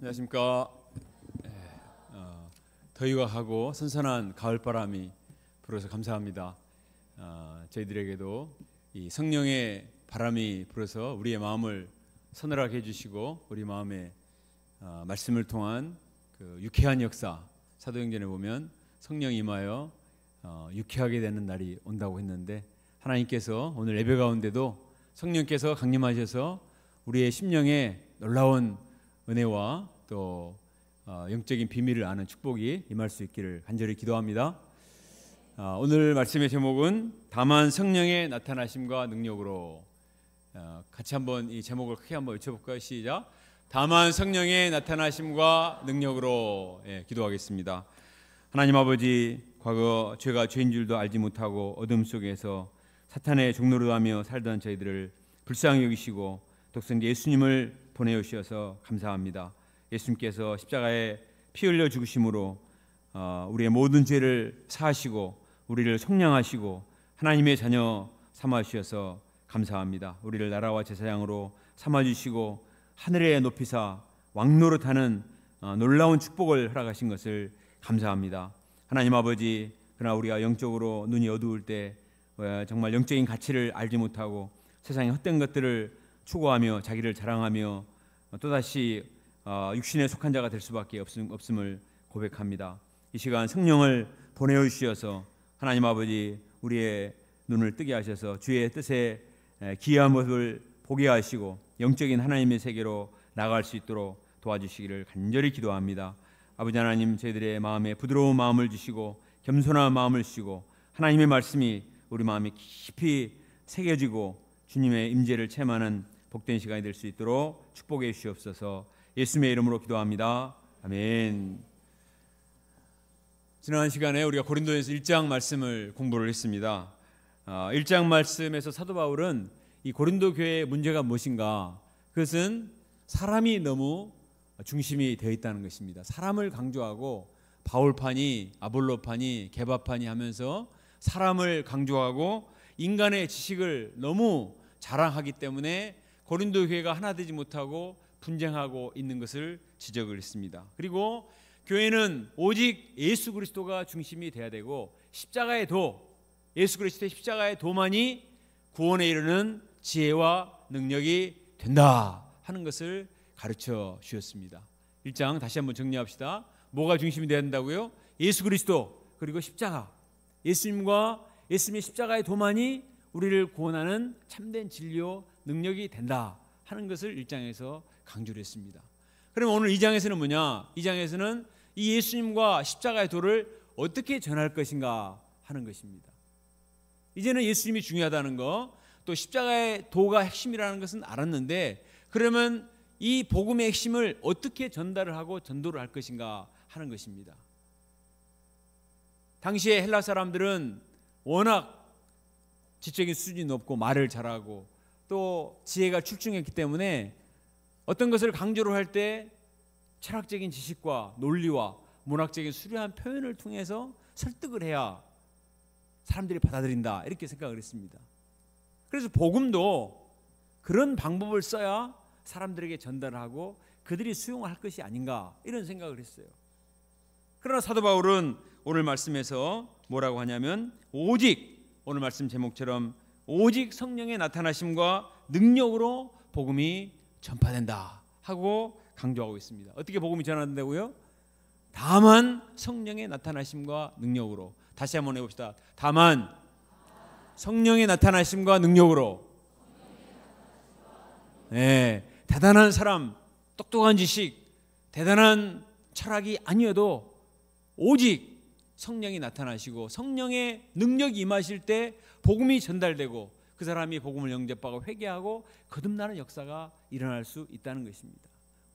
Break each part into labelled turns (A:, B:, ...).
A: 안녕하십니까. 더위가 가고 선선한 가을바람이 불어서 감사합니다. 저희들에게도 이 성령의 바람이 불어서 우리의 마음을 서늘하게 해주시고 우리 마음에 말씀을 통한 그 유쾌한 역사, 사도행전에 보면 성령이 임하여 유쾌하게 되는 날이 온다고 했는데, 하나님께서 오늘 예배 가운데도 성령께서 강림하셔서 우리의 심령에 놀라운 은혜와 또 영적인 비밀을 아는 축복이 임할 수 있기를 간절히 기도합니다. 오늘 말씀의 제목은 다만 성령의 나타나심과 능력으로. 같이 한번 이 제목을 크게 한번 외쳐볼까요? 시작. 다만 성령의 나타나심과 능력으로. 기도하겠습니다. 하나님 아버지, 과거 죄가 죄인 줄도 알지 못하고 어둠 속에서 사탄의 종노릇 하며 살던 저희들을 불쌍히 여기시고 독생자 예수님을 보내주셔서 감사합니다. 예수님께서 십자가에 피 흘려 죽으심으로 우리의 모든 죄를 사하시고 우리를 속량하시고 하나님의 자녀 삼아주셔서 감사합니다. 우리를 나라와 제사장으로 삼아주시고 하늘에 높이사 왕노릇하는 놀라운 축복을 허락하신 것을 감사합니다. 하나님 아버지, 그러나 우리가 영적으로 눈이 어두울 때 정말 영적인 가치를 알지 못하고 세상의 헛된 것들을 추구하며 자기를 자랑하며 또다시 육신에 속한 자가 될 수밖에 없음을 고백합니다. 이 시간 성령을 보내주셔서 하나님 아버지, 우리의 눈을 뜨게 하셔서 주의 뜻에 기이한 모습을 보게 하시고 영적인 하나님의 세계로 나아갈 수 있도록 도와주시기를 간절히 기도합니다. 아버지 하나님, 저희들의 마음에 부드러운 마음을 주시고 겸손한 마음을 주시고 하나님의 말씀이 우리 마음에 깊이 새겨지고 주님의 임재를 체험하는 복된 시간이 될 수 있도록 축복해 주시옵소서. 예수님의 이름으로 기도합니다. 아멘. 지난 시간에 우리가 고린도전서 1장 말씀을 공부를 했습니다. 1장 말씀에서 사도 바울은 이 고린도 교회의 문제가 무엇인가, 그것은 사람이 너무 중심이 되어 있다는 것입니다. 사람을 강조하고 바울파니 아볼로파니 게바파니 하면서 사람을 강조하고 인간의 지식을 너무 자랑하기 때문에 고린도 교회가 하나 되지 못하고 분쟁하고 있는 것을 지적을 했습니다. 그리고 교회는 오직 예수 그리스도가 중심이 돼야 되고 십자가의 도, 예수 그리스도의 십자가의 도만이 구원에 이르는 지혜와 능력이 된다 하는 것을 가르쳐 주셨습니다. 1장 다시 한번 정리합시다. 뭐가 중심이 돼야 된다고요? 예수 그리스도, 그리고 십자가. 예수님과 예수님의 십자가의 도만이 우리를 구원하는 참된 진리요 능력이 된다 하는 것을 1장에서 강조를 했습니다. 그럼 오늘 2장에서는 뭐냐? 2장에서는 이 예수님과 십자가의 도를 어떻게 전할 것인가 하는 것입니다. 이제는 예수님이 중요하다는 거, 또 십자가의 도가 핵심이라는 것은 알았는데, 그러면 이 복음의 핵심을 어떻게 전달을 하고 전도를 할 것인가 하는 것입니다. 당시에 헬라 사람들은 워낙 지적인 수준이 높고 말을 잘하고 또 지혜가 출중했기 때문에 어떤 것을 강조를 할 때 철학적인 지식과 논리와 문학적인 수려한 표현을 통해서 설득을 해야 사람들이 받아들인다, 이렇게 생각을 했습니다. 그래서 복음도 그런 방법을 써야 사람들에게 전달하고 그들이 수용할 것이 아닌가, 이런 생각을 했어요. 그러나 사도 바울은 오늘 말씀에서 뭐라고 하냐면, 오직, 오늘 말씀 제목처럼 오직 성령의 나타나심과 능력으로 복음이 전파된다 하고 강조하고 있습니다. 어떻게 복음이 전파된다고요? 다만 성령의 나타나심과 능력으로. 다시 한번 해봅시다. 다만 성령의 나타나심과 능력으로. 대단한 사람, 똑똑한 지식, 대단한 철학이 아니어도 오직 성령이 나타나시고 성령의 능력이 임하실 때 복음이 전달되고 그 사람이 복음을 영접하고 회개하고 거듭나는 역사가 일어날 수 있다는 것입니다.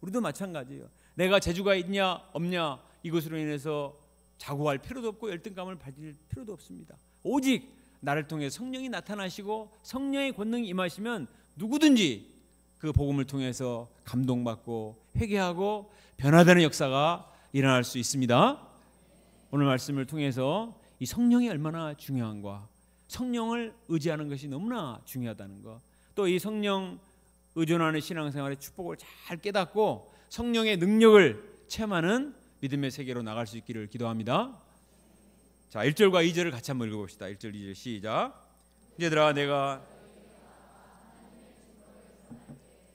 A: 우리도 마찬가지예요. 내가 재주가 있냐 없냐, 이것으로 인해서 자고할 필요도 없고 열등감을 가질 필요도 없습니다. 오직 나를 통해 성령이 나타나시고 성령의 권능이 임하시면 누구든지 그 복음을 통해서 감동받고 회개하고 변화되는 역사가 일어날 수 있습니다. 오늘 말씀을 통해서 이 성령이 얼마나 중요한가, 성령을 의지하는 것이 너무나 중요하다는 것, 또 이 성령 의존하는 신앙생활의 축복을 잘 깨닫고 성령의 능력을 체험하는 믿음의 세계로 나갈 수 있기를 기도합니다. 자, 1절과 2절을 같이 한번 읽어봅시다. 1절 2절 시작. 형제들아, 내가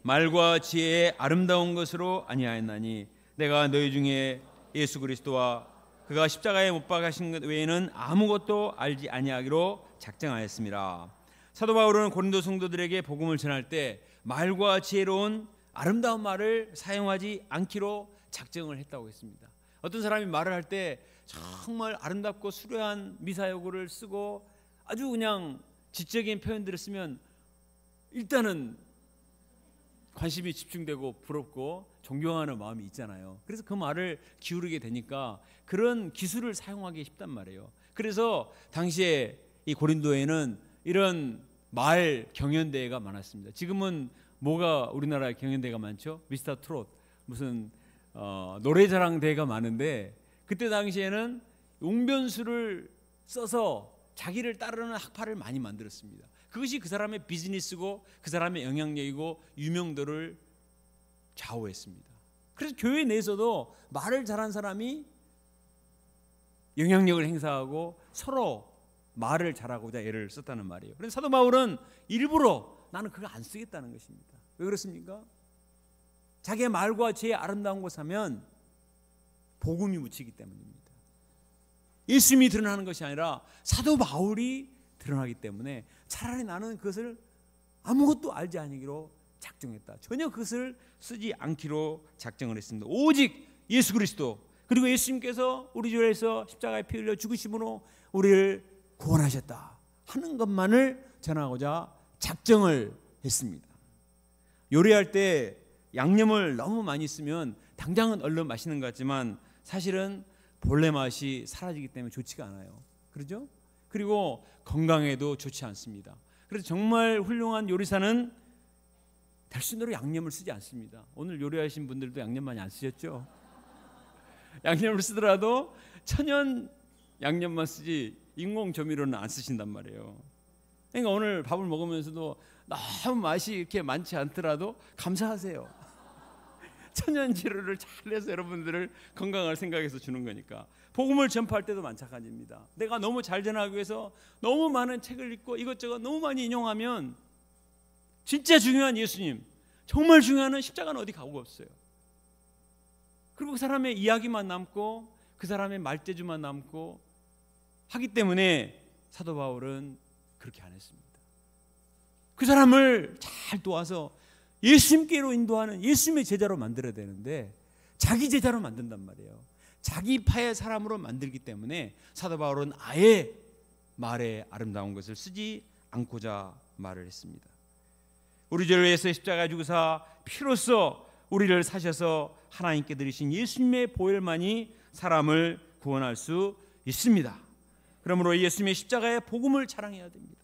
A: 말과 지혜의 아름다운 것으로 아니하였나니 내가 너희 중에 예수 그리스도와 그가 십자가에 못 박으신 것 외에는 아무것도 알지 아니하기로 작정하였습니다. 사도 바울은 고린도 성도들에게 복음을 전할 때 말과 지혜로운 아름다운 말을 사용하지 않기로 작정을 했다고 했습니다. 어떤 사람이 말을 할 때 정말 아름답고 수려한 미사여구를 쓰고 아주 그냥 지적인 표현들을 쓰면 일단은 관심이 집중되고 부럽고 존경하는 마음이 있잖아요. 그래서 그 말을 기울이게 되니까 그런 기술을 사용하기 쉽단 말이에요. 그래서 당시에 이 고린도에는 이런 말 경연대회가 많았습니다. 지금은 뭐가 우리나라에 경연대회가 많죠? 미스터 트롯, 무슨 노래자랑 대회가 많은데 그때 당시에는 웅변수를 써서 자기를 따르는 학파를 많이 만들었습니다. 그것이 그 사람의 비즈니스고 그 사람의 영향력이고 유명도를 좌우했습니다. 그래서 교회 내에서도 말을 잘한 사람이 영향력을 행사하고 서로 말을 잘하고자 애를 썼다는 말이에요. 그래서 사도 바울은 일부러 나는 그거 안 쓰겠다는 것입니다. 왜 그렇습니까? 자기의 말과 지혜의 아름다운 것 하면 복음이 묻히기 때문입니다. 예수님이 드러나는 것이 아니라 사도 바울이 드러나기 때문에 차라리 나는 그것을 아무것도 알지 아니기로 작정했다. 전혀 그것을 쓰지 않기로 작정을 했습니다. 오직 예수 그리스도, 그리고 예수님께서 우리 죄에서 십자가에 피 흘려 죽으심으로 우리를 구원하셨다 하는 것만을 전하고자 작정을 했습니다. 요리할 때 양념을 너무 많이 쓰면 당장은 얼른 맛있는 것 같지만 사실은 본래 맛이 사라지기 때문에 좋지가 않아요. 그렇죠? 그리고 건강에도 좋지 않습니다. 그래서 정말 훌륭한 요리사는 달순으로 양념을 쓰지 않습니다. 오늘 요리하신 분들도 양념 많이 안 쓰셨죠? 양념을 쓰더라도 천연 양념만 쓰지 인공 조미료는 안 쓰신단 말이에요. 그러니까 오늘 밥을 먹으면서도 너무 맛이 이렇게 많지 않더라도 감사하세요. 천연 재료를 잘 내서 여러분들을 건강을 생각해서 주는 거니까. 복음을 전파할 때도 마찬가지입니다. 내가 너무 잘 전하기 위해서 너무 많은 책을 읽고 이것저것 너무 많이 인용하면 진짜 중요한 예수님, 정말 중요한 십자가는 어디 가고 없어요. 그리고 그 사람의 이야기만 남고 그 사람의 말재주만 남고 하기 때문에 사도 바울은 그렇게 안 했습니다. 그 사람을 잘 도와서 예수님께로 인도하는 예수님의 제자로 만들어야 되는데 자기 제자로 만든단 말이에요. 자기 파의 사람으로 만들기 때문에 사도 바울은 아예 말에 아름다운 것을 쓰지 않고자 말을 했습니다. 우리 죄를 위해서 십자가에 죽으사 피로써 우리를 사셔서 하나님께 드리신 예수님의 보혈만이 사람을 구원할 수 있습니다. 그러므로 예수님의 십자가의 복음을 자랑해야 됩니다.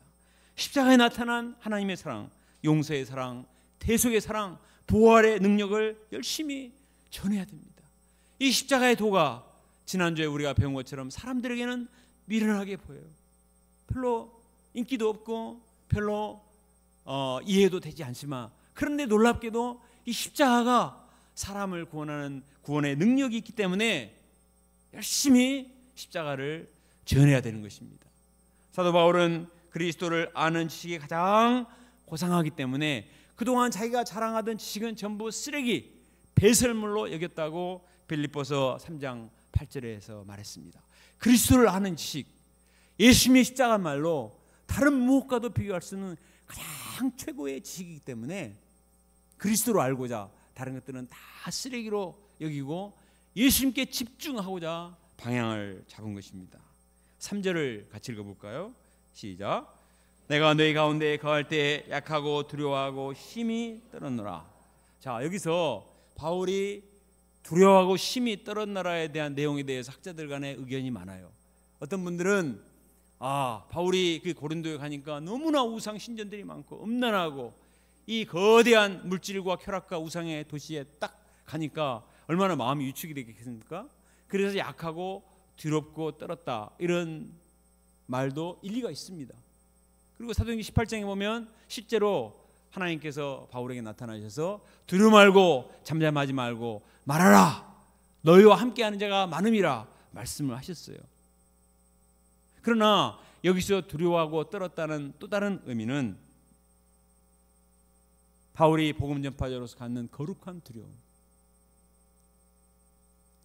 A: 십자가에 나타난 하나님의 사랑, 용서의 사랑, 대속의 사랑, 부활의 능력을 열심히 전해야 됩니다. 이 십자가의 도가 지난주에 우리가 배운 것처럼 사람들에게는 미련하게 보여요. 별로 인기도 없고 별로 이해도 되지 않지만, 그런데 놀랍게도 이 십자가가 사람을 구원하는 구원의 능력이 있기 때문에 열심히 십자가를 전해야 되는 것입니다. 사도 바울은 그리스도를 아는 지식이 가장 고상하기 때문에 그동안 자기가 자랑하던 지식은 전부 쓰레기, 배설물로 여겼다고 빌립보서 3장 8절에서 말했습니다. 그리스도를 아는 지식, 예수님의 십자가 말로 다른 무엇과도 비교할 수 없는 가장 최고의 지식이기 때문에 그리스도를 알고자 다른 것들은 다 쓰레기로 여기고 예수님께 집중하고자 방향을 잡은 것입니다. 3절을 같이 읽어볼까요? 시작. 내가 너희 가운데 거할 때 약하고 두려워하고 힘이 떨었노라. 자, 여기서 바울이 두려워하고 힘이 떨었노라에 대한 내용에 대해서 학자들 간의 의견이 많아요. 어떤 분들은 바울이 그 고린도에 가니까 너무나 우상 신전들이 많고 음란하고 이 거대한 물질과 쾌락과 우상의 도시에 딱 가니까 얼마나 마음이 위축이 되겠습니까? 그래서 약하고 두렵고 떨었다, 이런 말도 일리가 있습니다. 그리고 사도행전 18장에 보면 실제로 하나님께서 바울에게 나타나셔서 두려워 말고 잠잠하지 말고 말하라. 너희와 함께하는 자가 많음이라 말씀을 하셨어요. 그러나 여기서 두려워하고 떨었다는 또 다른 의미는 바울이 복음 전파자로서 갖는 거룩한 두려움.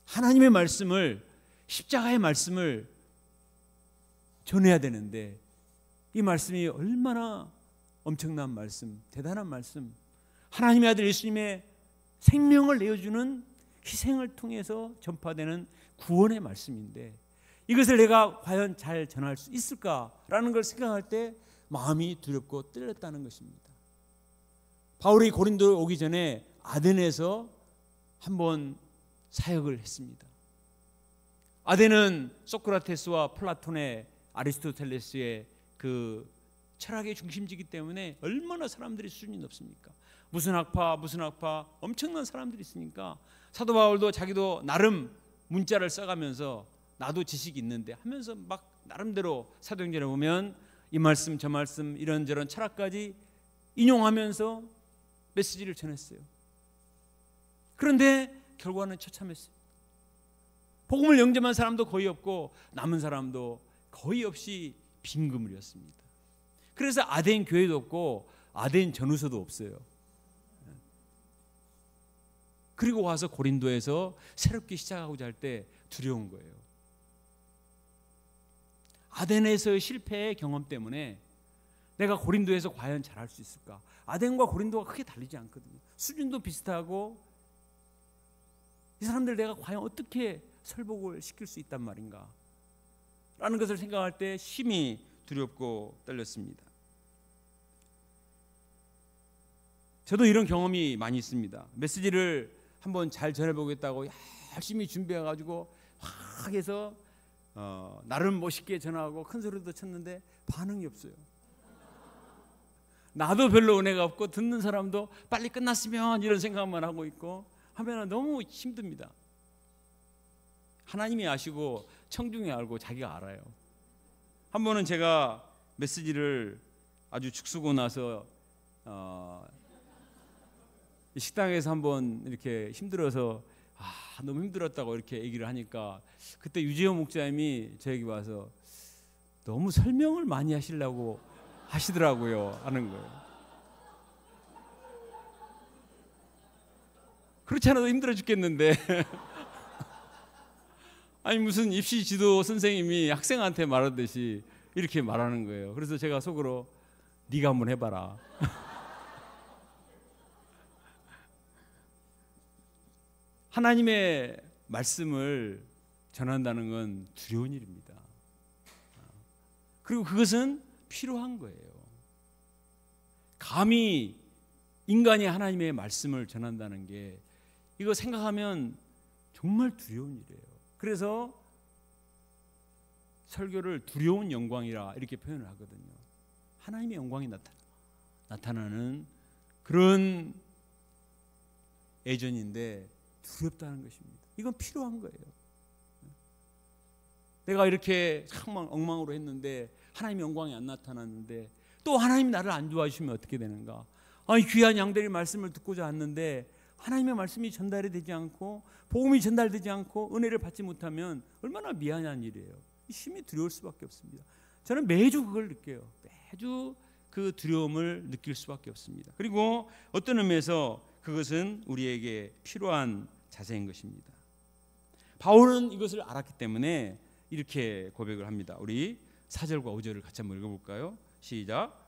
A: 하나님의 말씀을, 십자가의 말씀을 전해야 되는데 이 말씀이 얼마나 엄청난 말씀, 대단한 말씀, 하나님의 아들 예수님의 생명을 내어주는 희생을 통해서 전파되는 구원의 말씀인데 이것을 내가 과연 잘 전할 수 있을까라는 걸 생각할 때 마음이 두렵고 떨렸다는 것입니다. 바울이 고린도에 오기 전에 아덴에서 한번 사역을 했습니다. 아덴은 소크라테스와 플라톤의, 아리스토텔레스의 그 철학의 중심지이기 때문에 얼마나 사람들이 수준이 높습니까? 무슨 학파 엄청난 사람들이 있으니까 사도 바울도 자기도 나름 문자를 써가면서 나도 지식이 있는데 하면서 막 나름대로 사도행전에 보면 이 말씀 저 말씀 이런저런 철학까지 인용하면서 메시지를 전했어요. 그런데 결과는 처참했어요. 복음을 영접한 사람도 거의 없고 남은 사람도 거의 없이 빈 그물이었습니다. 그래서 아덴 교회도 없고 아덴 전후서도 없어요. 그리고 와서 고린도에서 새롭게 시작하고자 할 때 두려운 거예요. 아덴에서의 실패의 경험 때문에 내가 고린도에서 과연 잘할 수 있을까? 아덴과 고린도가 크게 다르지 않거든요. 수준도 비슷하고 이 사람들 내가 과연 어떻게 설복을 시킬 수 있단 말인가? 라는 것을 생각할 때 심히 두렵고 떨렸습니다. 저도 이런 경험이 많이 있습니다. 메시지를 한번 잘 전해보겠다고 열심히 준비해가지고 확 해서 나름 멋있게 전하고 큰 소리도 쳤는데 반응이 없어요. 나도 별로 은혜가 없고 듣는 사람도 빨리 끝났으면 이런 생각만 하고 있고 하면 너무 힘듭니다. 하나님이 아시고 청중이 알고 자기가 알아요. 한 번은 제가 메시지를 아주 죽쓰고 나서 식당에서 한번 이렇게 힘들어서 너무 힘들었다고 이렇게 얘기를 하니까 그때 유재호 목사님이 저에게 와서 너무 설명을 많이 하시려고 하시더라고요. 하는 거예요. 그렇지 않아도 힘들어 죽겠는데 아니 무슨 입시 지도 선생님이 학생한테 말하듯이 이렇게 말하는 거예요. 그래서 제가 속으로 네가 한번 해봐라. 하나님의 말씀을 전한다는 건 두려운 일입니다. 그리고 그것은 필요한 거예요. 감히 인간이 하나님의 말씀을 전한다는 게 이거 생각하면 정말 두려운 일이에요. 그래서 설교를 두려운 영광이라 이렇게 표현을 하거든요. 하나님의 영광이 나타나는 그런 애전인데 두렵다는 것입니다. 이건 필요한 거예요. 내가 이렇게 엉망으로 했는데 하나님의 영광이 안 나타났는데 또 하나님이 나를 안 좋아하시면 어떻게 되는가? 아니 귀한 양들이 말씀을 듣고자 왔는데 하나님의 말씀이 전달이 되지 않고 복음이 전달되지 않고 은혜를 받지 못하면 얼마나 미안한 일이에요. 심히 두려울 수밖에 없습니다. 저는 매주 그걸 느껴요. 매주 그 두려움을 느낄 수밖에 없습니다. 그리고 어떤 의미에서 그것은 우리에게 필요한 자세인 것입니다. 바울은 이것을 알았기 때문에 이렇게 고백을 합니다. 우리 4절과 5절을 같이 한번 읽어볼까요? 시작.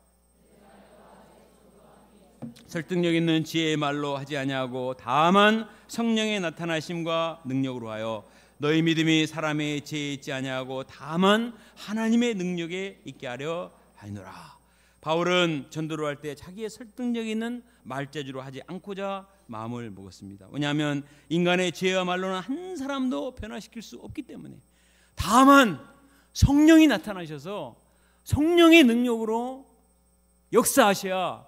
A: 설득력 있는 지혜의 말로 하지 아니하고 다만 성령의 나타나심과 능력으로 하여 너희 믿음이 사람의 지혜에 있지 아니하고 다만 하나님의 능력에 있게 하려 하노라. 바울은 전도를 할 때 자기의 설득력 있는 말재주로 하지 않고자 마음을 먹었습니다. 왜냐하면 인간의 지혜와 말로는 한 사람도 변화시킬 수 없기 때문에 다만 성령이 나타나셔서 성령의 능력으로 역사하셔야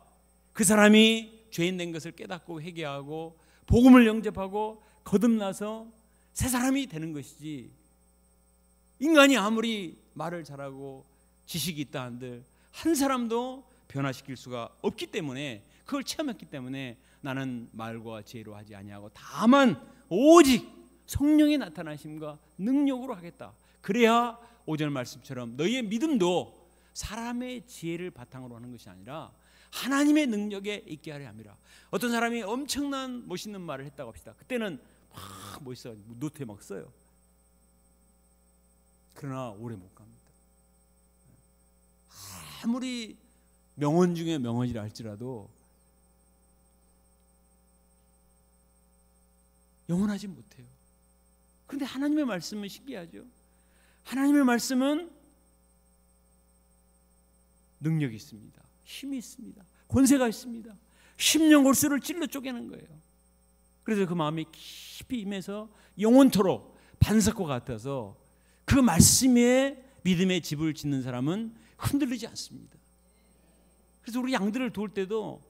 A: 그 사람이 죄인 된 것을 깨닫고 회개하고 복음을 영접하고 거듭나서 새 사람이 되는 것이지, 인간이 아무리 말을 잘하고 지식이 있다 한들 한 사람도 변화시킬 수가 없기 때문에 그걸 체험했기 때문에 나는 말과 지혜로 하지 아니하고 다만 오직 성령의 나타나심과 능력으로 하겠다. 그래야 5절 말씀처럼 너희의 믿음도 사람의 지혜를 바탕으로 하는 것이 아니라 하나님의 능력에 있게 하려 함이라. 어떤 사람이 엄청난 멋있는 말을 했다고 합시다. 그때는 막 멋있어 노트에 막 써요. 그러나 오래 못 갑니다. 아무리 명언 중에 명언이라 할지라도 영원하지 못해요. 그런데 하나님의 말씀은 신기하죠. 하나님의 말씀은 능력이 있습니다. 힘이 있습니다. 권세가 있습니다. 심령골수를 찔러 쪼개는 거예요. 그래서 그 마음이 깊이 임해서 영원토록 반석과 같아서 그 말씀에 믿음의 집을 짓는 사람은 흔들리지 않습니다. 그래서 우리 양들을 도울 때도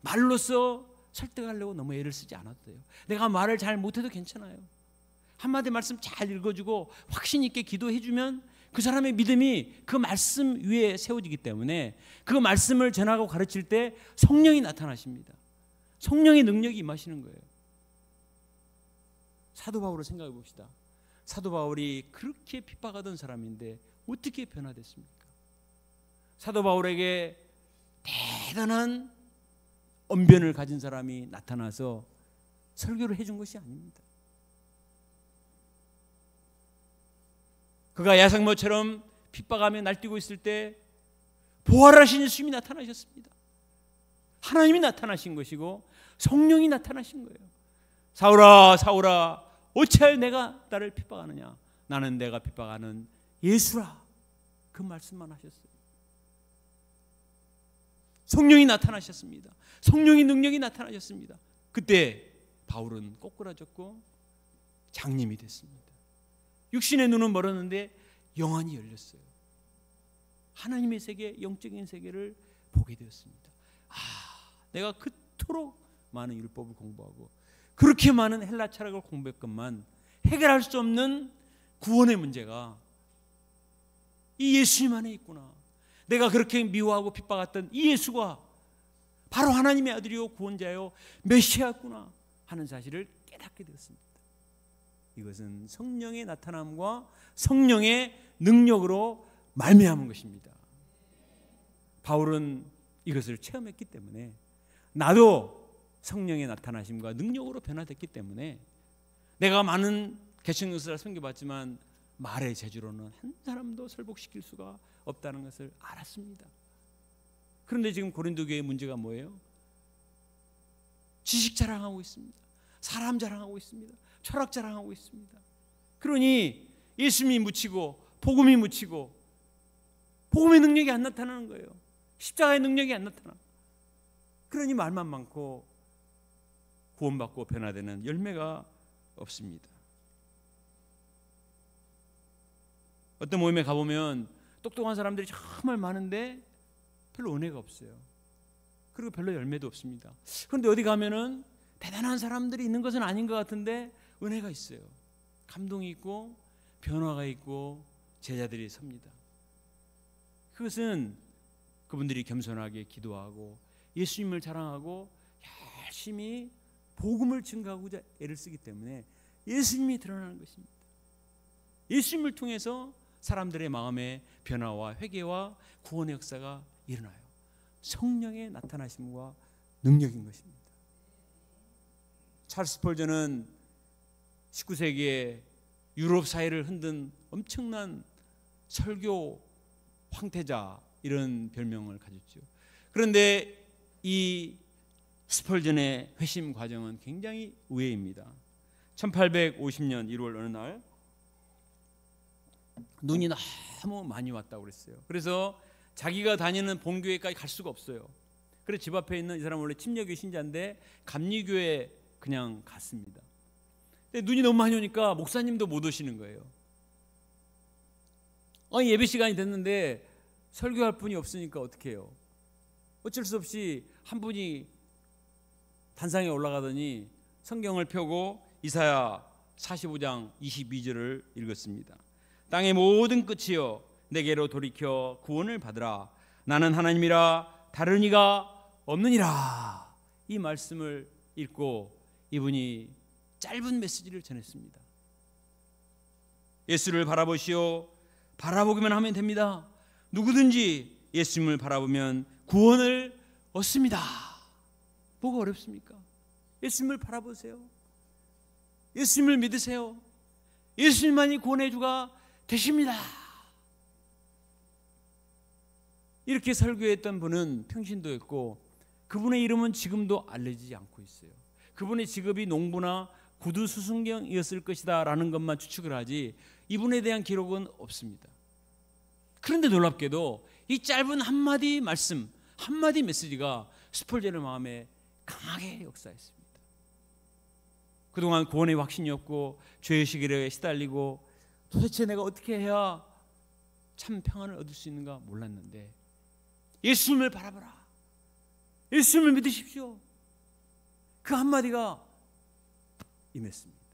A: 말로써 설득하려고 너무 애를 쓰지 않아도 돼요. 내가 말을 잘 못해도 괜찮아요. 한마디 말씀 잘 읽어주고 확신 있게 기도해주면 그 사람의 믿음이 그 말씀 위에 세워지기 때문에 그 말씀을 전하고 가르칠 때 성령이 나타나십니다. 성령의 능력이 임하시는 거예요. 사도 바울을 생각해 봅시다. 사도 바울이 그렇게 핍박하던 사람인데 어떻게 변화됐습니까? 사도 바울에게 대단한 언변을 가진 사람이 나타나서 설교를 해준 것이 아닙니다. 그가 야생모처럼 핍박하며 날뛰고 있을 때 부활하신 예수님이 나타나셨습니다. 하나님이 나타나신 것이고 성령이 나타나신 거예요. 사울아 사울아 어찌하여 내가 나를 핍박하느냐. 나는 내가 핍박하는 예수라. 그 말씀만 하셨어요. 성령이 나타나셨습니다. 성령의 능력이 나타나셨습니다. 그때 바울은 꼬꾸라졌고 장님이 됐습니다. 육신의 눈은 멀었는데 영안이 열렸어요. 하나님의 세계, 영적인 세계를 보게 되었습니다. 내가 그토록 많은 율법을 공부하고 그렇게 많은 헬라 철학을 공부했건만 해결할 수 없는 구원의 문제가 이 예수님 안에 있구나. 내가 그렇게 미워하고 핍박했던 이 예수가 바로 하나님의 아들이요 구원자요 메시아구나 하는 사실을 깨닫게 되었습니다. 이것은 성령의 나타남과 성령의 능력으로 말미암은 것입니다. 바울은 이것을 체험했기 때문에 나도 성령의 나타나심과 능력으로 변화됐기 때문에 내가 많은 개척교사를 섬겨봤지만 말의 재주로는 한 사람도 설복시킬 수가 없다는 것을 알았습니다. 그런데 지금 고린도 교회의 문제가 뭐예요? 지식 자랑하고 있습니다. 사람 자랑하고 있습니다. 철학 자랑하고 있습니다. 그러니 예수님이 묻히고 복음이 묻히고 복음의 능력이 안 나타나는 거예요. 십자가의 능력이 안 나타나. 그러니 말만 많고 구원받고 변화되는 열매가 없습니다. 어떤 모임에 가보면 똑똑한 사람들이 정말 많은데 별로 은혜가 없어요. 그리고 별로 열매도 없습니다. 그런데 어디 가면은 대단한 사람들이 있는 것은 아닌 것 같은데 은혜가 있어요. 감동이 있고 변화가 있고 제자들이 섭니다. 그것은 그분들이 겸손하게 기도하고 예수님을 자랑하고 열심히 복음을 증거하고자 애를 쓰기 때문에 예수님이 드러나는 것입니다. 예수님을 통해서 사람들의 마음의 변화와 회개와 구원의 역사가 일어나요. 성령의 나타나심과 능력인 것입니다. 찰스 스펄전은 19세기에 유럽 사회를 흔든 엄청난 설교 황태자 이런 별명을 가졌죠. 그런데 이 스펄전의 회심 과정은 굉장히 의외입니다. 1850년 1월 어느 날 눈이 너무 많이 왔다고 그랬어요. 그래서 자기가 다니는 본교회까지 갈 수가 없어요. 그래서 집 앞에 있는 이 사람 원래 침례교회 신자인데 감리교회 그냥 갔습니다. 근데 눈이 너무 많이 오니까 목사님도 못 오시는 거예요. 예배 시간이 됐는데 설교할 분이 없으니까 어떻게 해요? 어쩔 수 없이 한 분이 단상에 올라가더니 성경을 펴고 이사야 45장 22절을 읽었습니다. 땅의 모든 끝이여 내게로 돌이켜 구원을 받으라. 나는 하나님이라 다른 이가 없느니라. 이 말씀을 읽고 이분이 짧은 메시지를 전했습니다. 예수를 바라보시오. 바라보기만 하면 됩니다. 누구든지 예수님을 바라보면 구원을 얻습니다. 뭐가 어렵습니까? 예수님을 바라보세요. 예수님을 믿으세요. 예수님만이 구원의 주가 되십니다. 이렇게 설교했던 분은 평신도였고 그분의 이름은 지금도 알려지지 않고 있어요. 그분의 직업이 농부나 구두 수순경이었을 것이다 라는 것만 추측을 하지 이분에 대한 기록은 없습니다. 그런데 놀랍게도 이 짧은 한마디 말씀, 한마디 메시지가 스펄전의 마음에 강하게 역사했습니다. 그동안 구원의 확신이 없고 죄의식에 시달리고 도대체 내가 어떻게 해야 참 평안을 얻을 수 있는가 몰랐는데 예수님을 바라보라. 예수님을 믿으십시오. 그 한마디가 임했습니다.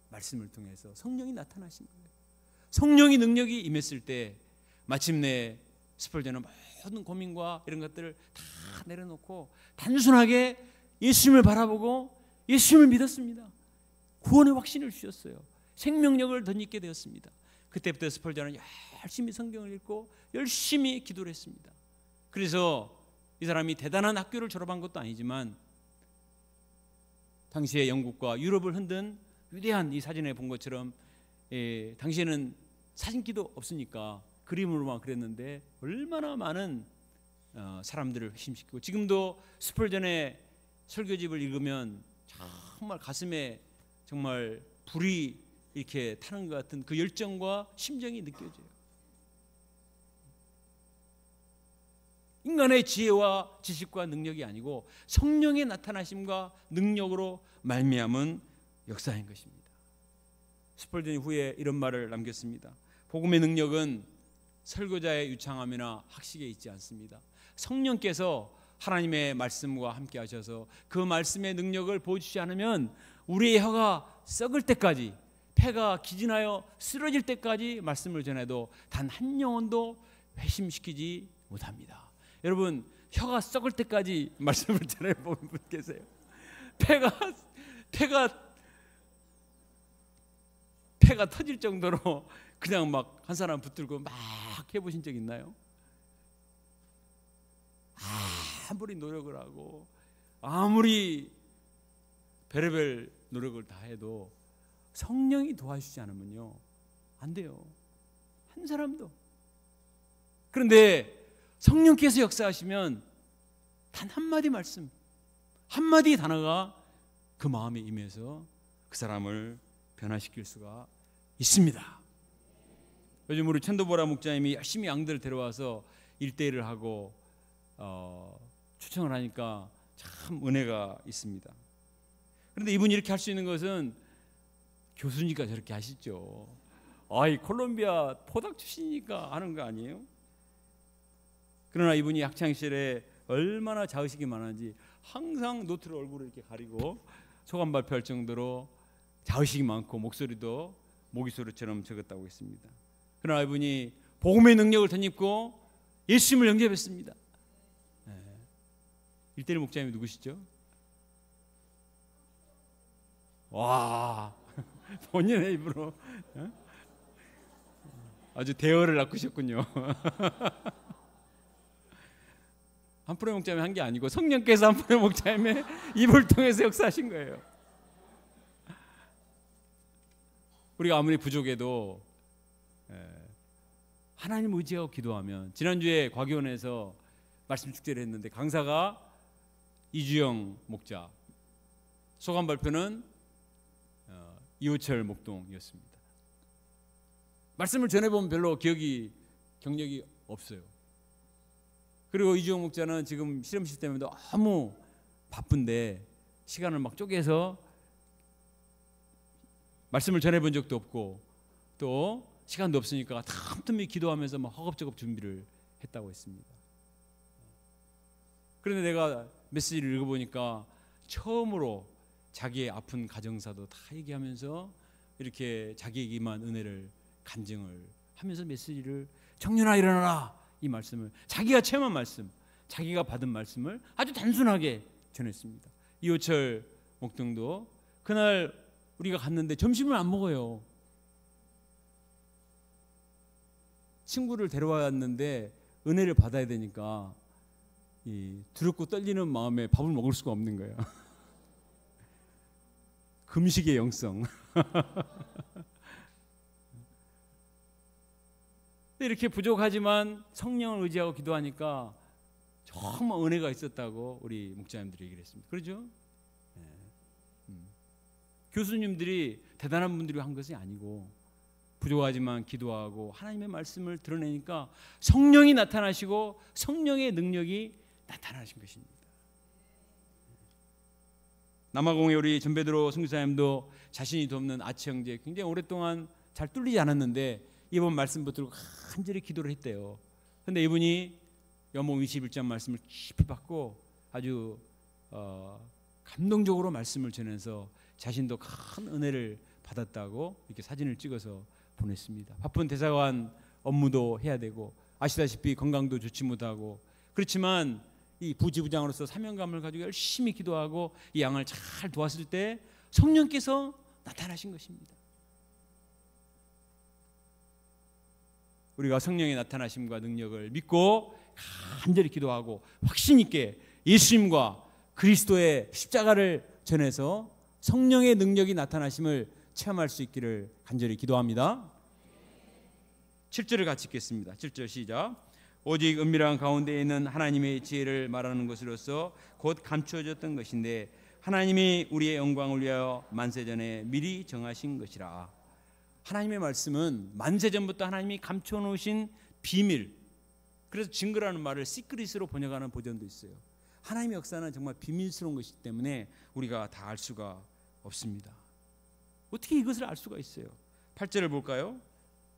A: 말씀을 통해서 성령이 나타나신 거예요. 성령의 능력이 임했을 때 마침내 스펄전은 모든 고민과 이런 것들을 다 내려놓고 단순하게 예수님을 바라보고 예수님을 믿었습니다. 구원의 확신을 주셨어요. 생명력을 덧입게 되었습니다. 그때부터 스펄전은 열심히 성경을 읽고 열심히 기도를 했습니다. 그래서 이 사람이 대단한 학교를 졸업한 것도 아니지만 당시에 영국과 유럽을 흔든 위대한 이 사진에 본 것처럼 당시에는 사진기도 없으니까 그림으로만 그렸는데 얼마나 많은 사람들을 회심시키고 지금도 스펄전의 설교집을 읽으면 정말 가슴에 정말 불이 이렇게 타는 것 같은 그 열정과 심정이 느껴져요. 인간의 지혜와 지식과 능력이 아니고 성령의 나타나심과 능력으로 말미암은 역사인 것입니다. 스펄전이 후에 이런 말을 남겼습니다. 복음의 능력은 설교자의 유창함이나 학식에 있지 않습니다. 성령께서 하나님의 말씀과 함께 하셔서 그 말씀의 능력을 보여주지 않으면 우리의 혀가 썩을 때까지, 폐가 기진하여 쓰러질 때까지 말씀을 전해도 단 한 영혼도 회심시키지 못합니다. 여러분, 혀가 썩을 때까지 말씀을 전해본 분 계세요? 폐가 터질 정도로 그냥 막 한 사람 붙들고 막 해보신 적 있나요? 아무리 노력을 하고 아무리 별의별 노력을 다 해도 성령이 도와주지 않으면요 안 돼요. 한 사람도. 그런데 성령께서 역사하시면 단 한마디 말씀, 한마디 단어가 그 마음에 임해서 그 사람을 변화시킬 수가 있습니다. 요즘 우리 천도보라 목자님이 열심히 양들을 데려와서 1:1을 하고 추천을 하니까 참 은혜가 있습니다. 그런데 이분이 이렇게 할 수 있는 것은 교수니까 저렇게 하시죠. 아이 콜롬비아 포닥 출신이니까 하는 거 아니에요? 그러나 이분이 학창시절에 얼마나 자의식이 많은지 항상 노트를 얼굴을 이렇게 가리고 소감 발표할 정도로 자의식이 많고 목소리도 모기소리처럼 적었다고 했습니다. 그러나 이분이 복음의 능력을 덧입고 예수님을 영접했습니다. 1:1 목자님이 누구시죠? 와, 본인의 입으로 아주 대어를 낚으셨군요. 한프로의 목자님이 한 게 아니고 성령께서 한프로의 목자님의 입을 통해서 역사하신 거예요. 우리가 아무리 부족해도 하나님 의지하고 기도하면, 지난주에 과교원에서 말씀 축제를 했는데 강사가 이주영 목자, 소감 발표는 이호철 목동이었습니다. 말씀을 전해보면 별로 경력이 없어요. 그리고 이주영 목자는 지금 실험실 때문에 너무 바쁜데 시간을 막 쪼개서 말씀을 전해본 적도 없고 또 시간도 없으니까 틈틈이 기도하면서 막 허겁지겁 준비를 했다고 했습니다. 그런데 내가 메시지를 읽어보니까 처음으로 자기의 아픈 가정사도 다 얘기하면서 이렇게 자기에게만 은혜를 간증을 하면서 메시지를, 청년아 일어나라, 이 말씀을 자기가 체험한 말씀, 자기가 받은 말씀을 아주 단순하게 전했습니다. 이호철 목동도 그날 우리가 갔는데 점심을 안 먹어요. 친구를 데려왔는데 은혜를 받아야 되니까 이 두렵고 떨리는 마음에 밥을 먹을 수가 없는 거예요. 금식의 영성. 이렇게 부족하지만 성령을 의지하고 기도하니까 정말 은혜가 있었다고 우리 목자님들이 얘기를 했습니다. 그렇죠? 네. 교수님들이 대단한 분들이 한 것이 아니고 부족하지만 기도하고 하나님의 말씀을 드러내니까 성령이 나타나시고 성령의 능력이 나타나신 것입니다. 남아공의 우리 전베드로 선교사님도 자신이 돕는 아치 형제 굉장히 오랫동안 잘 뚫리지 않았는데 이번 말씀 붙들고 간절히 기도를 했대요. 그런데 이분이 요한복음 21장 말씀을 깊이 받고 아주 감동적으로 말씀을 전해서 자신도 큰 은혜를 받았다고 이렇게 사진을 찍어서 보냈습니다. 바쁜 대사관 업무도 해야 되고 아시다시피 건강도 좋지 못하고 그렇지만 이 부지부장으로서 사명감을 가지고 열심히 기도하고 이 양을 잘 도왔을 때 성령께서 나타나신 것입니다. 우리가 성령의 나타나심과 능력을 믿고 간절히 기도하고 확신 있게 예수님과 그리스도의 십자가를 전해서 성령의 능력이 나타나심을 체험할 수 있기를 간절히 기도합니다. 7절을 같이 읽겠습니다. 7절 시작. 오직 은밀한 가운데 있는 하나님의 지혜를 말하는 것으로서 곧 감추어졌던 것인데 하나님이 우리의 영광을 위하여 만세전에 미리 정하신 것이라. 하나님의 말씀은 만세전부터 하나님이 감춰놓으신 비밀. 그래서 증거라는 말을 시크릿으로 번역하는 버전도 있어요. 하나님의 역사는 정말 비밀스러운 것이기 때문에 우리가 다 알 수가 없습니다. 어떻게 이것을 알 수가 있어요? 8절을 볼까요?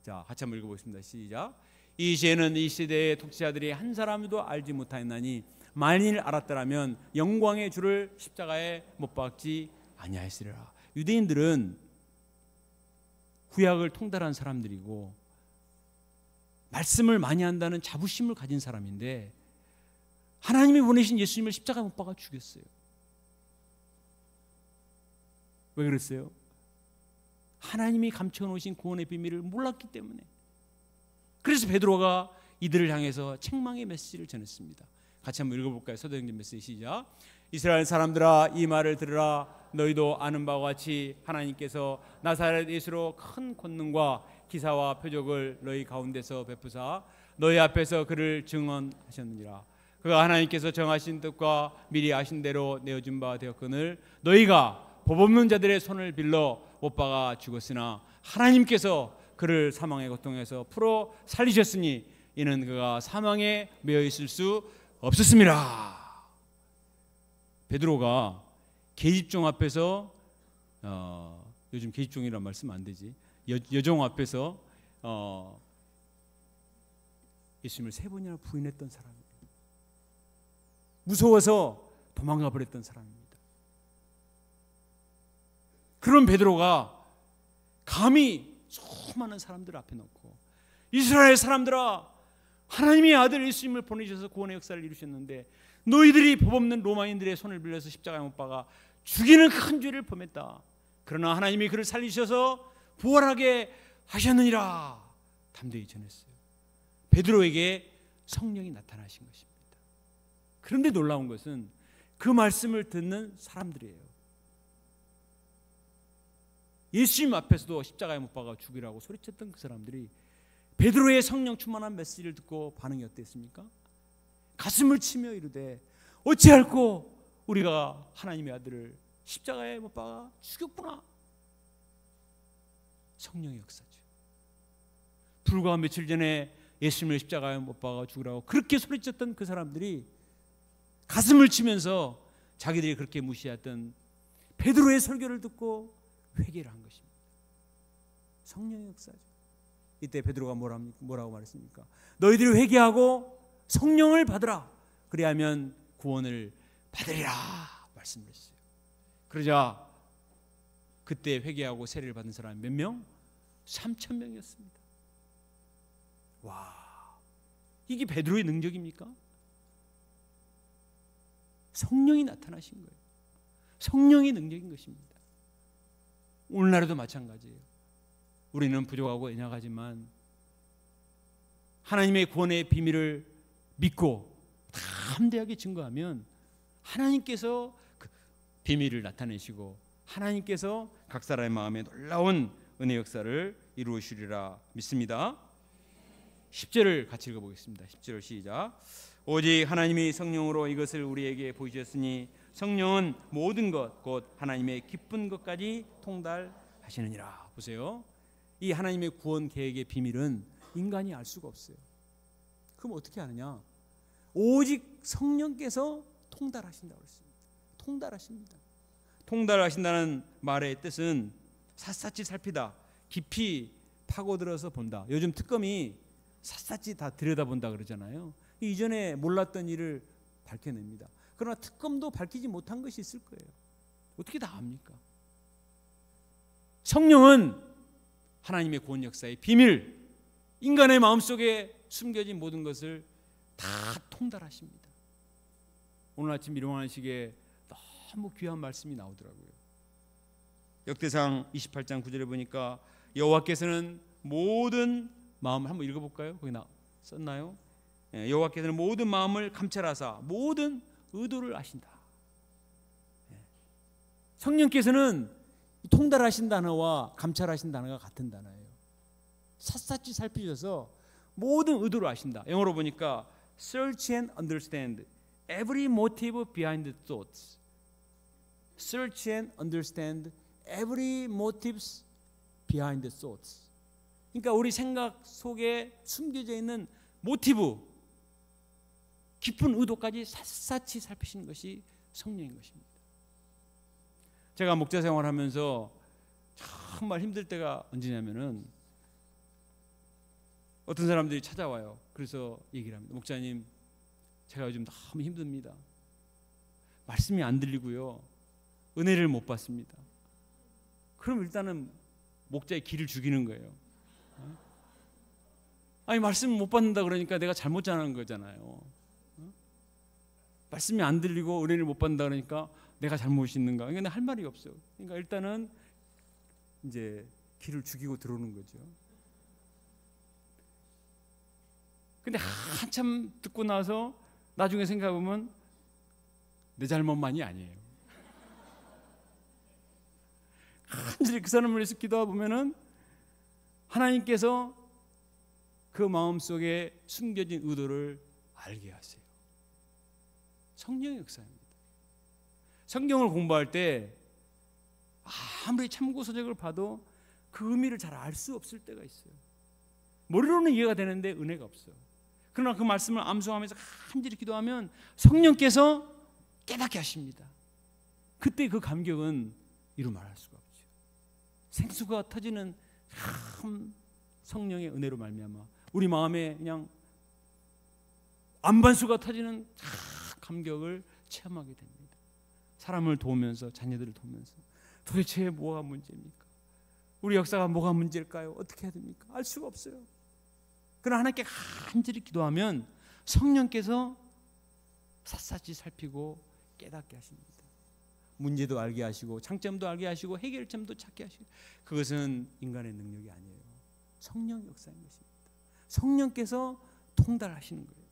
A: 자, 같이 한번 읽어보겠습니다. 시작. 이 시에는 이 시대의 통치자들이 한 사람도 알지 못하였나니 만일 알았더라면 영광의 주를 십자가에 못 박지 아니하였으리라. 유대인들은 구약을 통달한 사람들이고 말씀을 많이 한다는 자부심을 가진 사람인데 하나님이 보내신 예수님을 십자가에 못 박아 죽였어요. 왜 그랬어요? 하나님이 감춰놓으신 구원의 비밀을 몰랐기 때문에. 그래서 베드로가 이들을 향해서 책망의 메시지를 전했습니다. 같이 한번 읽어볼까요? 사도행전 메시지 시작. 이스라엘 사람들아 이 말을 들으라. 너희도 아는 바와 같이 하나님께서 나사렛 예수로 큰 권능과 기사와 표적을 너희 가운데서 베푸사 너희 앞에서 그를 증언하셨느니라. 그가 하나님께서 정하신 뜻과 미리 아신 대로 내어준 바 되었거늘 너희가 법 없는 자들의 손을 빌러 못 박아 죽었으나 하나님께서 그를 사망의 고통에서 풀어 살리셨으니 이는 그가 사망에 매여 있을 수 없었습니다. 베드로가 계집종 앞에서 요즘 계집종이란 말씀 안 되지. 여종 앞에서 예수님을 3번이나 부인했던 사람이에요. 무서워서 도망가 버렸던 사람입니다. 그런 베드로가 감히 수많은 사람들 앞에 놓고 이스라엘 사람들아 하나님의 아들 예수님을 보내셔서 구원의 역사를 이루셨는데 너희들이 법 없는 로마인들의 손을 빌려서 십자가에 못 박아 죽이는 큰 죄를 범했다. 그러나 하나님이 그를 살리셔서 부활하게 하셨느니라 담대히 전했어요. 베드로에게 성령이 나타나신 것입니다. 그런데 놀라운 것은 그 말씀을 듣는 사람들이에요. 예수님 앞에서도 십자가에 못 박아 죽이라고 소리쳤던 그 사람들이 베드로의 성령 충만한 메시지를 듣고 반응이 어땠습니까? 가슴을 치며 이르되 어찌할꼬 우리가 하나님의 아들을 십자가에 못 박아 죽였구나. 성령의 역사죠. 불과 며칠 전에 예수님을 십자가에 못 박아 죽으라고 그렇게 소리쳤던 그 사람들이 가슴을 치면서 자기들이 그렇게 무시했던 베드로의 설교를 듣고 회개를 한 것입니다. 성령의 역사죠. 이때 베드로가 뭐라고 말했습니까? 너희들이 회개하고 성령을 받으라. 그리하면 구원을 받으리라 말씀을 했어요. 그러자 그때 회개하고 세례를 받은 사람이 몇 명? 3,000명이었습니다. 와, 이게 베드로의 능력입니까? 성령이 나타나신 거예요. 성령의 능력인 것입니다. 오늘날에도 마찬가지예요. 우리는 부족하고 연약하지만 하나님의 구원의 비밀을 믿고 담대하게 증거하면 하나님께서 그 비밀을 나타내시고 하나님께서 각 사람의 마음에 놀라운 은혜 역사를 이루시리라 믿습니다. 10절을 같이 읽어보겠습니다. 10절 시작. 오직 하나님이 성령으로 이것을 우리에게 보이셨으니 성령은 모든 것 곧 하나님의 기쁜 것까지 통달하시느니라. 보세요. 이 하나님의 구원 계획의 비밀은 인간이 알 수가 없어요. 그럼 어떻게 하느냐? 오직 성령께서 통달하신다고 했습니다. 통달하십니다. 통달하신다는 말의 뜻은 샅샅이 살피다, 깊이 파고들어서 본다. 요즘 특검이 샅샅이 다 들여다본다 그러잖아요. 이전에 몰랐던 일을 밝혀냅니다. 그러나 특검도 밝히지 못한 것이 있을 거예요. 어떻게 다 압니까? 성령은 하나님의 구원 역사의 비밀, 인간의 마음속에 숨겨진 모든 것을 다 통달하십니다. 오늘 아침 일용하시기에 너무 귀한 말씀이 나오더라고요. 역대상 28장 9절에 보니까 여호와께서는 모든 마음을 한번 읽어볼까요? 거기 썼나요? 여호와께서는 모든 마음을 감찰하사 모든 의도를 아신다. 성령께서는 통달하신 단어와 감찰하신 단어가 같은 단어예요. 샅샅이 살피셔서 모든 의도를 아신다. 영어로 보니까 search and understand every motive behind the thoughts. Search and understand every motives behind the thoughts. 그러니까 우리 생각 속에 숨겨져 있는 모티브, 깊은 의도까지 샅샅이 살피시는 것이 성령인 것입니다. 제가 목자 생활하면서 정말 힘들 때가 언제냐면은 어떤 사람들이 찾아와요. 그래서 얘기를 합니다. 목자님, 제가 요즘 너무 힘듭니다. 말씀이 안 들리고요, 은혜를 못 받습니다. 그럼 일단은 목자의 기를 죽이는 거예요. 아니, 말씀을 못 받는다 그러니까 내가 잘못 전하는 거잖아요. 말씀이 안 들리고 은혜를 못 받는다 그러니까 내가 잘못이 있는가? 그러니까 할 말이 없어요. 그러니까 일단은 이제 기를 죽이고 들어오는 거죠. 근데 한참 듣고 나서 나중에 생각해보면 내 잘못만이 아니에요. 간절히 그 사람을 위해서 기도하다 보면은 하나님께서 그 마음속에 숨겨진 의도를 알게 하세요. 성령의 역사입니다. 성경을 공부할 때 아무리 참고서적을 봐도 그 의미를 잘 알 수 없을 때가 있어요. 머리로는 이해가 되는데 은혜가 없어요. 그러나 그 말씀을 암송하면서 간절히 기도하면 성령께서 깨닫게 하십니다. 그때 그 감격은 이루 말할 수가 없죠. 생수가 터지는 참 성령의 은혜로 말미암아 우리 마음에 그냥 안반수가 터지는 감격을 체험하게 됩니다. 사람을 도우면서, 자녀들을 도우면서 도대체 뭐가 문제입니까? 우리 역사가 뭐가 문제일까요? 어떻게 해야 됩니까? 알 수가 없어요. 그러나 하나님께 간절히 기도하면 성령께서 샅샅이 살피고 깨닫게 하십니다. 문제도 알게 하시고 장점도 알게 하시고 해결점도 찾게 하시고, 그것은 인간의 능력이 아니에요. 성령 역사인 것입니다. 성령께서 통달하시는 거예요.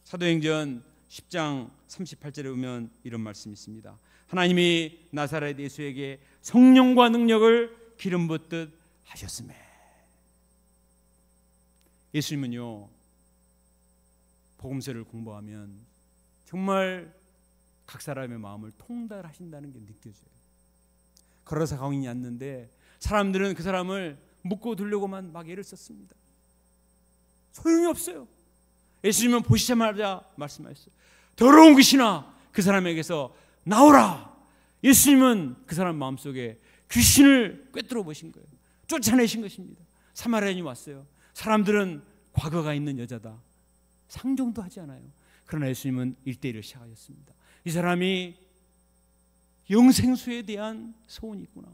A: 사도행전 10장 38절에 보면 이런 말씀이 있습니다. 하나님이 나사렛 예수에게 성령과 능력을 기름 붓듯 하셨음에. 예수님은요, 복음서를 공부하면 정말 각 사람의 마음을 통달하신다는 게 느껴져요. 걸어서 가인이 왔는데 사람들은 그 사람을 묶고 두려고만 막 애를 썼습니다. 소용이 없어요. 예수님은 보시자마자 말씀하셨어요. 더러운 귀신아, 그 사람에게서 나오라. 예수님은 그 사람 마음속에 귀신을 꿰뚫어 보신 거예요. 쫓아내신 것입니다. 사마리아인이 왔어요. 사람들은 과거가 있는 여자다, 상종도 하지 않아요. 그러나 예수님은 1대1을 시작하셨습니다. 이 사람이 영생수에 대한 소원이 있구나,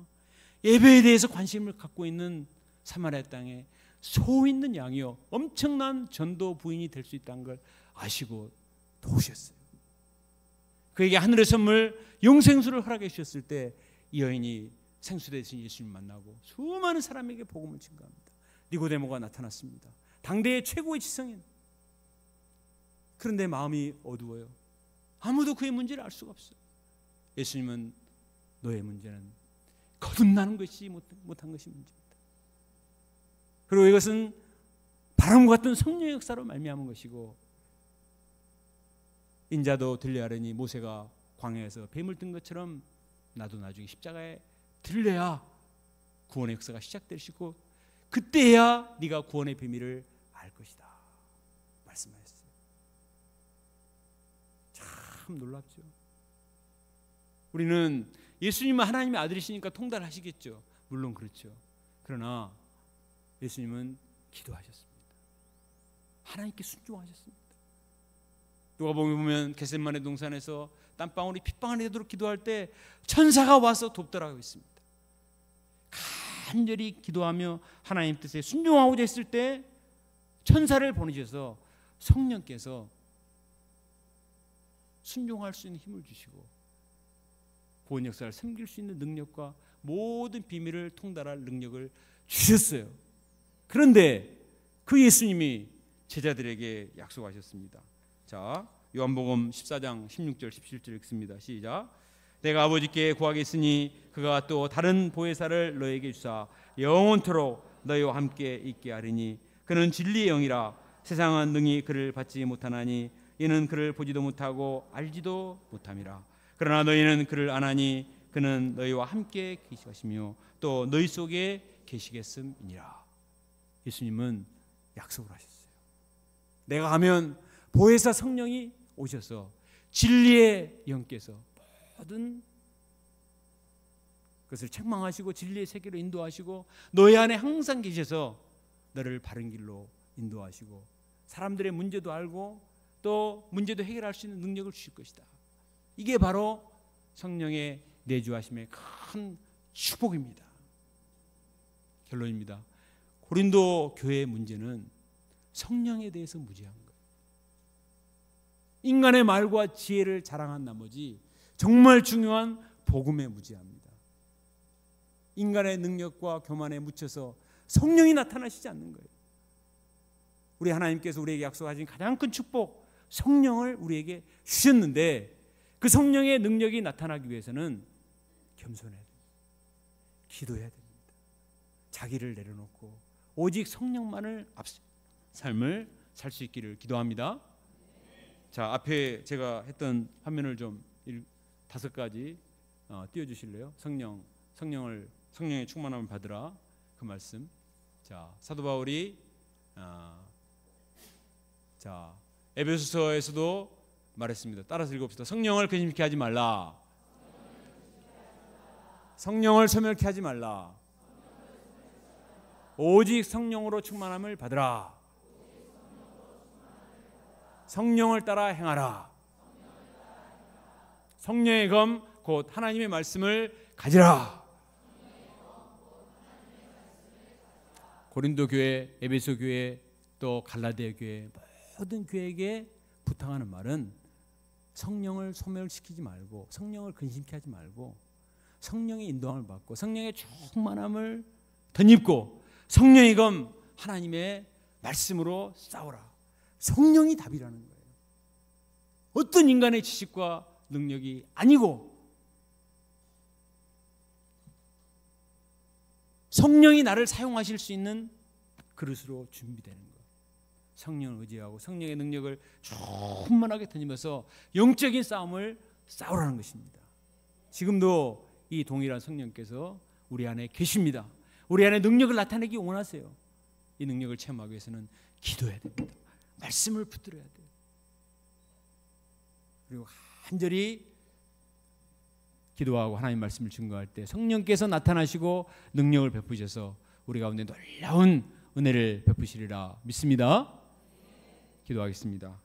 A: 예배에 대해서 관심을 갖고 있는 사마리아 땅에 소 있는 양이요, 엄청난 전도 부인이 될 수 있다는 걸 아시고 도우셨어요. 그에게 하늘의 선물 영생수를 허락해 주셨을 때 이 여인이 생수 대신 예수님 만나고 수많은 사람에게 복음을 증거합니다. 니고데모가 나타났습니다. 당대의 최고의 지성인. 그런데 마음이 어두워요. 아무도 그의 문제를 알 수가 없어요. 예수님은 너의 문제는 거듭나는 것이 못한 것이 문제입니다. 그리고 이것은 바람과 같은 성령의 역사로 말미암은 것이고, 인자도 들려하려니 모세가 광야에서 뱀을 뜬 것처럼 나도 나중에 십자가에 들려야 구원의 역사가 시작될 것이고, 그때야 네가 구원의 비밀을 알 것이다 말씀하셨어요. 참 놀랍죠. 우리는 예수님은 하나님의 아들이시니까 통달하시겠죠. 물론 그렇죠. 그러나 예수님은 기도하셨습니다. 하나님께 순종하셨습니다. 누가복음에 보면 겟세마네 동산에서 땀방울이 핏방울이 되도록 기도할 때 천사가 와서 돕더라고 있습니다. 간절히 기도하며 하나님 뜻에 순종하고자 했을 때 천사를 보내셔서 성령께서 순종할 수 있는 힘을 주시고 구원 역사를 섬길 수 있는 능력과 모든 비밀을 통달할 능력을 주셨어요. 그런데 그 예수님이 제자들에게 약속하셨습니다. 자, 요한복음 14장 16절 17절 읽습니다. 시작. 내가 아버지께 구하겠으니 그가 또 다른 보혜사를 너에게 주사 영원토록 너희와 함께 있게 하리니 그는 진리의 영이라. 세상은 능히 그를 받지 못하나니 이는 그를 보지도 못하고 알지도 못함이라. 그러나 너희는 그를 아나니 그는 너희와 함께 계시시며 또 너희 속에 계시겠음이니라. 예수님은 약속을 하셨어요. 내가 가면 보혜사 성령이 오셔서 진리의 영께서 모든 것을 책망하시고 진리의 세계로 인도하시고 너희 안에 항상 계셔서 너를 바른 길로 인도하시고 사람들의 문제도 알고 또 문제도 해결할 수 있는 능력을 주실 것이다. 이게 바로 성령의 내주하심의 큰 축복입니다. 결론입니다. 고린도 교회의 문제는 성령에 대해서 무지한 거예요. 인간의 말과 지혜를 자랑한 나머지 정말 중요한 복음에 무지합니다. 인간의 능력과 교만에 묻혀서 성령이 나타나시지 않는 거예요. 우리 하나님께서 우리에게 약속하신 가장 큰 축복, 성령을 우리에게 주셨는데 그 성령의 능력이 나타나기 위해서는 겸손해야 됩니다. 기도해야 됩니다. 자기를 내려놓고 오직 성령만을 앞서 삶을 살 수 있기를 기도합니다. 자, 앞에 제가 했던 화면을 좀 5가지 띄워주실래요? 성령의 충만함을 받으라, 그 말씀. 자, 사도 바울이 자, 에베소서에서도 말했습니다. 따라서 읽읍시다. 성령을 근심케 하지 말라. 성령을 소멸케 하지 말라. 오직 성령으로 충만함을 받으라. 성령을 따라 행하라. 성령의 검 곧 하나님의 말씀을 가지라. 고린도 교회, 에베소 교회, 또 갈라디아 교회 모든 교회에게 부탁하는 말은 성령을 소멸시키지 말고 성령을 근심케 하지 말고 성령의 인도함을 받고 성령의 충만함을 덧입고 성령의 검 하나님의 말씀으로 싸우라. 성령이 답이라는 거예요. 어떤 인간의 지식과 능력이 아니고 성령이 나를 사용하실 수 있는 그릇으로 준비되는 것. 성령을 의지하고 성령의 능력을 충만하게 던지면서 영적인 싸움을 싸우라는 것입니다. 지금도 이 동일한 성령께서 우리 안에 계십니다. 우리 안에 능력을 나타내기 원하세요. 이 능력을 체험하기 위해서는 기도해야 됩니다. 말씀을 붙들어야 돼요. 그리고 간절히 기도하고 하나님 말씀을 증거할 때 성령께서 나타나시고 능력을 베푸셔서 우리 가운데 놀라운 은혜를 베푸시리라 믿습니다. 기도하겠습니다.